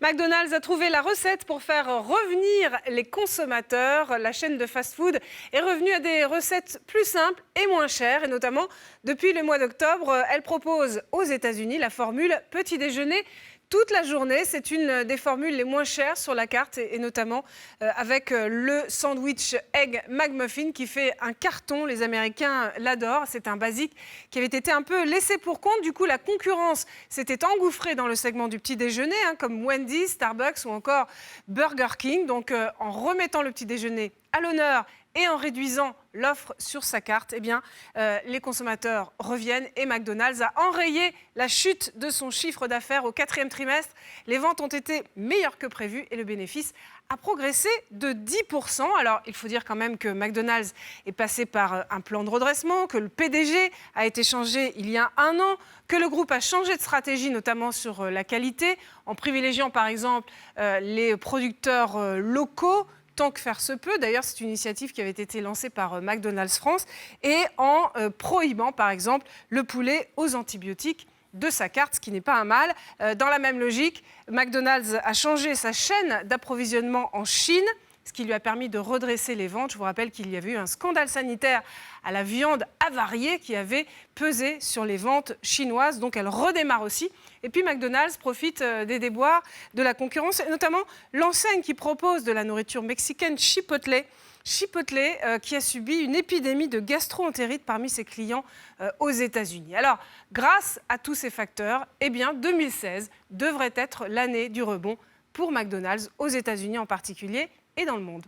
McDonald's a trouvé la recette pour faire revenir les consommateurs. La chaîne de fast-food est revenue à des recettes plus simples et moins chères. Et notamment, depuis le mois d'octobre, elle propose aux États-Unis la formule petit déjeuner toute la journée. C'est une des formules les moins chères sur la carte et notamment avec le sandwich Egg McMuffin qui fait un carton. Les Américains l'adorent. C'est un basique qui avait été un peu laissé pour compte. Du coup, la concurrence s'était engouffrée dans le segment du petit déjeuner, comme Wendy's, Starbucks ou encore Burger King. Donc, en remettant le petit déjeuner à l'honneur et en réduisant l'offre sur sa carte, les consommateurs reviennent et McDonald's a enrayé la chute de son chiffre d'affaires au 4e trimestre. Les ventes ont été meilleures que prévu et le bénéfice a progressé de 10%. Alors, il faut dire quand même que McDonald's est passé par un plan de redressement, que le PDG a été changé il y a un an, que le groupe a changé de stratégie, notamment sur la qualité, en privilégiant par exemple les producteurs locaux, tant que faire se peut. D'ailleurs, c'est une initiative qui avait été lancée par McDonald's France et en prohibant, par exemple, le poulet aux antibiotiques de sa carte, ce qui n'est pas un mal. Dans la même logique, McDonald's a changé sa chaîne d'approvisionnement en Chine, ce qui lui a permis de redresser les ventes. Je vous rappelle qu'il y avait eu un scandale sanitaire à la viande avariée qui avait pesé sur les ventes chinoises. Donc, elle redémarre aussi. Et puis, McDonald's profite des déboires de la concurrence, et notamment l'enseigne qui propose de la nourriture mexicaine Chipotle. Chipotle qui a subi une épidémie de gastro-entérite parmi ses clients aux États-Unis. Alors, grâce à tous ces facteurs, 2016 devrait être l'année du rebond pour McDonald's, aux États-Unis en particulier et dans le monde.